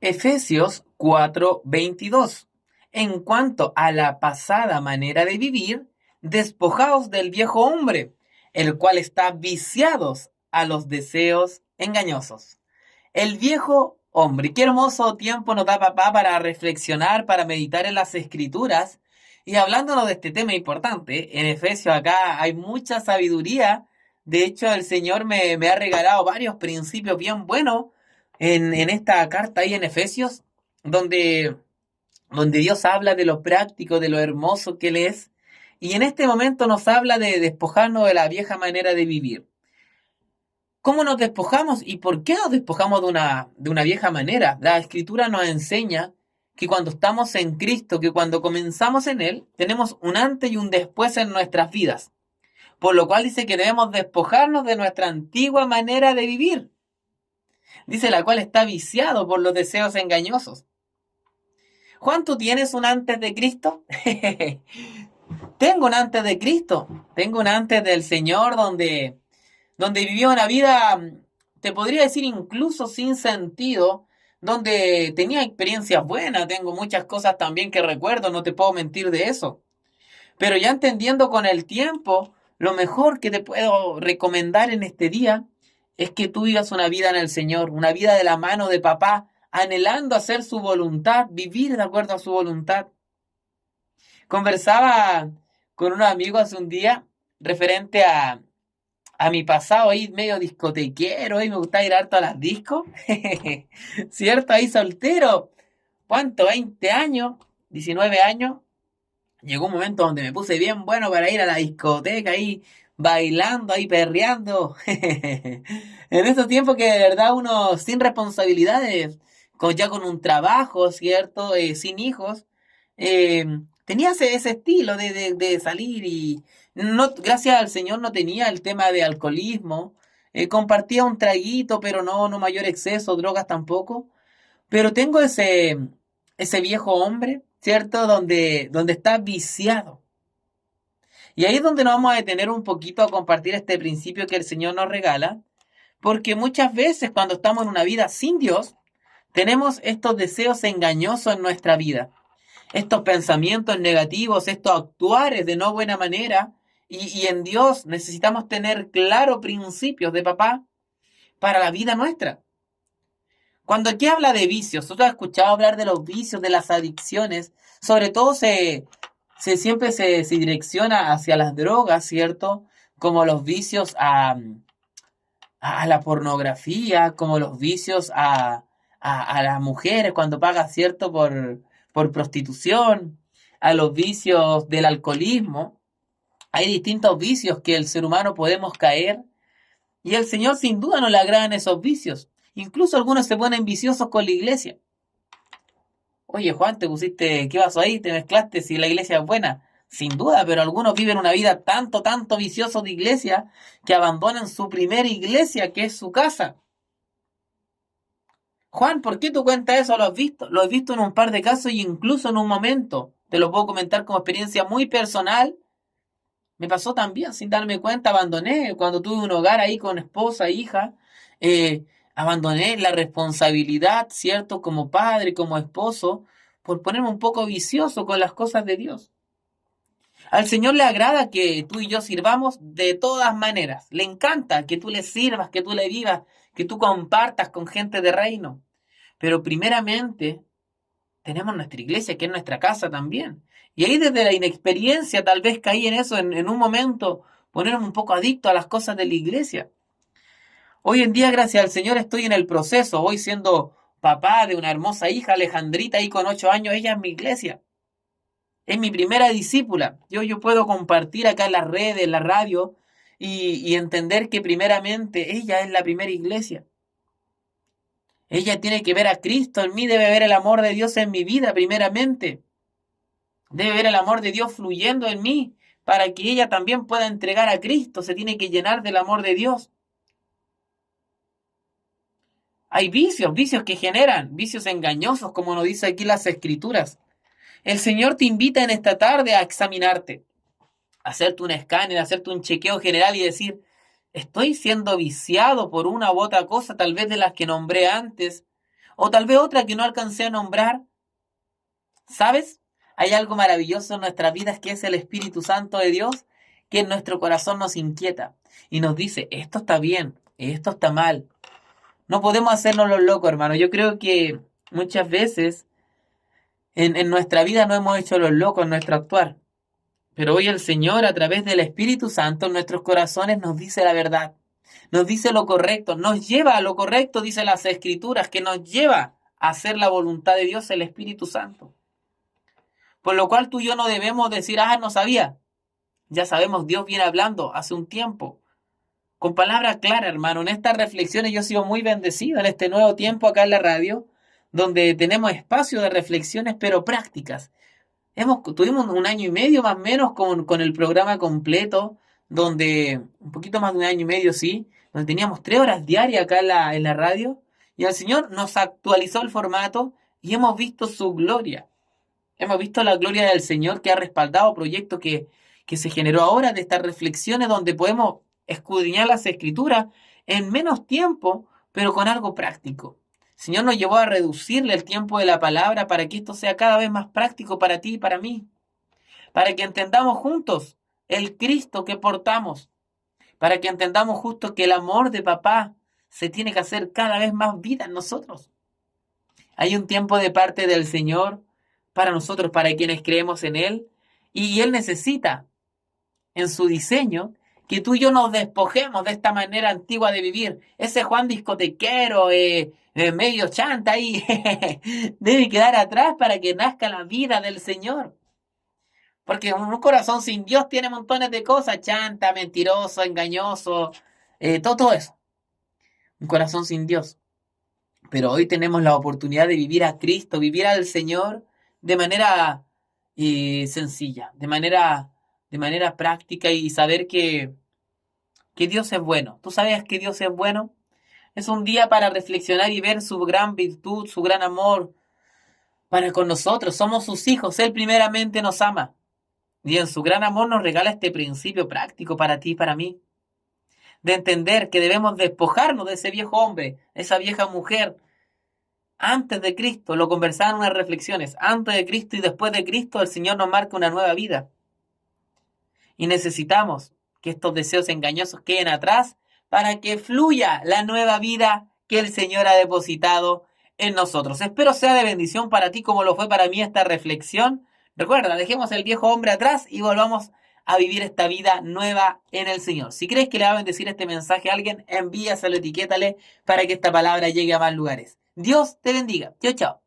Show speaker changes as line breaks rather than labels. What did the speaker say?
Efesios 4:22. En cuanto a la pasada manera de vivir, despojaos del viejo hombre, el cual está viciados a los deseos engañosos. El viejo hombre. Qué hermoso tiempo nos da papá para reflexionar, para meditar en las escrituras. Y hablándonos de este tema importante, en Efesios acá hay mucha sabiduría. De hecho, el Señor me ha regalado varios principios bien buenos en esta carta ahí en Efesios, donde, donde Dios habla de lo práctico, de lo hermoso que Él es. Y en este momento nos habla de despojarnos de la vieja manera de vivir. ¿Cómo nos despojamos y por qué nos despojamos de una vieja manera? La Escritura nos enseña que cuando estamos en Cristo, que cuando comenzamos en Él, tenemos un antes y un después en nuestras vidas. Por lo cual dice que debemos despojarnos de nuestra antigua manera de vivir. Dice la cual está viciado por los deseos engañosos. Juan, ¿tú tienes un antes de Cristo? Tengo un antes de Cristo. Tengo un antes del Señor donde vivió una vida, te podría decir incluso sin sentido, donde tenía experiencias buenas, tengo muchas cosas también que recuerdo, no te puedo mentir de eso. Pero ya entendiendo con el tiempo, lo mejor que te puedo recomendar en este día es que tú vivas una vida en el Señor, una vida de la mano de papá, anhelando hacer su voluntad, vivir de acuerdo a su voluntad. Conversaba con un amigo hace un día referente a mi pasado ahí medio discotequero, y me gustaba ir harto a las discos, ¿cierto? Ahí soltero, ¿cuánto? 20 años, 19 años. Llegó un momento donde me puse bien bueno para ir a la discoteca ahí, bailando, ahí perreando. En esos tiempos que de verdad uno sin responsabilidades, ya con un trabajo, ¿cierto? Sin hijos, eh, tenía ese estilo de salir y no, gracias al Señor no tenía el tema de alcoholismo. Compartía un traguito, pero no mayor exceso, drogas tampoco. Pero tengo ese viejo hombre, ¿cierto? Donde está viciado. Y ahí es donde nos vamos a detener un poquito a compartir este principio que el Señor nos regala, porque muchas veces cuando estamos en una vida sin Dios, tenemos estos deseos engañosos en nuestra vida, estos pensamientos negativos, estos actuares de no buena manera, y en Dios necesitamos tener claros principios de papá para la vida nuestra. Cuando aquí habla de vicios, ¿tú has escuchado hablar de los vicios, de las adicciones? Sobre todo siempre se direcciona hacia las drogas, ¿cierto? Como los vicios a la pornografía, como los vicios a las mujeres cuando pagan, ¿cierto? Por prostitución, a los vicios del alcoholismo. Hay distintos vicios que el ser humano podemos caer y el Señor sin duda no le agradan esos vicios. Incluso algunos se ponen viciosos con la iglesia. Oye, Juan, te pusiste, ¿qué pasó ahí? Te mezclaste si la iglesia es buena. Sin duda, pero algunos viven una vida tanto vicioso de iglesia que abandonan su primera iglesia, que es su casa. Juan, ¿por qué tú cuentas eso? ¿Lo has visto? Lo he visto en un par de casos y incluso en un momento. Te lo puedo comentar como experiencia muy personal. Me pasó también, sin darme cuenta, abandoné cuando tuve un hogar ahí con esposa, hija, abandoné la responsabilidad, ¿cierto? Como padre, como esposo, por ponerme un poco vicioso con las cosas de Dios. Al Señor le agrada que tú y yo sirvamos de todas maneras. Le encanta que tú le sirvas, que tú le vivas, que tú compartas con gente de reino. Pero primeramente tenemos nuestra iglesia, que es nuestra casa también. Y ahí desde la inexperiencia tal vez caí en eso, en un momento, ponerme un poco adicto a las cosas de la iglesia. Hoy en día, gracias al Señor, estoy en el proceso, voy siendo papá de una hermosa hija, Alejandrita, ahí con 8 años, ella es mi iglesia. Es mi primera discípula. Yo puedo compartir acá en las redes, en la radio, y entender que primeramente ella es la primera iglesia. Ella tiene que ver a Cristo en mí, debe ver el amor de Dios en mi vida primeramente. Debe ver el amor de Dios fluyendo en mí para que ella también pueda entregar a Cristo. Se tiene que llenar del amor de Dios. Hay vicios que generan, vicios engañosos, como nos dice aquí las Escrituras. El Señor te invita en esta tarde a examinarte, a hacerte un escáner, a hacerte un chequeo general y decir, ¿estoy siendo viciado por una u otra cosa, tal vez de las que nombré antes? O tal vez otra que no alcancé a nombrar. ¿Sabes? Hay algo maravilloso en nuestras vidas que es el Espíritu Santo de Dios, que en nuestro corazón nos inquieta y nos dice, esto está bien, esto está mal. No podemos hacernos los locos, hermano. Yo creo que muchas veces en nuestra vida no hemos hecho los locos en nuestro actuar. Pero hoy el Señor, a través del Espíritu Santo, en nuestros corazones nos dice la verdad. Nos dice lo correcto, nos lleva a lo correcto, dice las Escrituras, que nos lleva a hacer la voluntad de Dios, el Espíritu Santo. Por lo cual tú y yo no debemos decir, no sabía. Ya sabemos, Dios viene hablando hace un tiempo. Con palabras claras, hermano. En estas reflexiones yo he sido muy bendecido en este nuevo tiempo acá en la radio, donde tenemos espacio de reflexiones, pero prácticas. Tuvimos un año y medio más o menos con el programa completo, donde, un poquito más de un año y medio, sí, donde teníamos 3 horas diarias acá en la radio, y el Señor nos actualizó el formato y hemos visto su gloria. Hemos visto la gloria del Señor que ha respaldado proyectos que se generó ahora de estas reflexiones donde podemos escudriñar las Escrituras en menos tiempo, pero con algo práctico. El Señor nos llevó a reducirle el tiempo de la palabra para que esto sea cada vez más práctico para ti y para mí, para que entendamos juntos el Cristo que portamos, para que entendamos justo que el amor de papá se tiene que hacer cada vez más vida en nosotros. Hay un tiempo de parte del Señor para nosotros, para quienes creemos en Él, y Él necesita en su diseño que tú y yo nos despojemos de esta manera antigua de vivir. Ese Juan discotequero, medio chanta ahí, debe quedar atrás para que nazca la vida del Señor. Porque un corazón sin Dios tiene montones de cosas, chanta, mentiroso, engañoso, todo eso. Un corazón sin Dios. Pero hoy tenemos la oportunidad de vivir a Cristo, vivir al Señor de manera sencilla, de manera práctica y saber que Dios es bueno. ¿Tú sabes que Dios es bueno? Es un día para reflexionar y ver su gran virtud, su gran amor para con nosotros. Somos sus hijos, Él primeramente nos ama. Y en su gran amor nos regala este principio práctico para ti y para mí. De entender que debemos despojarnos de ese viejo hombre, esa vieja mujer. Antes de Cristo, lo conversaba en unas reflexiones, antes de Cristo y después de Cristo el Señor nos marca una nueva vida. Y necesitamos que estos deseos engañosos queden atrás para que fluya la nueva vida que el Señor ha depositado en nosotros. Espero sea de bendición para ti como lo fue para mí esta reflexión. Recuerda, dejemos el viejo hombre atrás y volvamos a vivir esta vida nueva en el Señor. Si crees que le va a bendecir este mensaje a alguien, envíaselo, etiquétale para que esta palabra llegue a más lugares. Dios te bendiga. Chao, chao.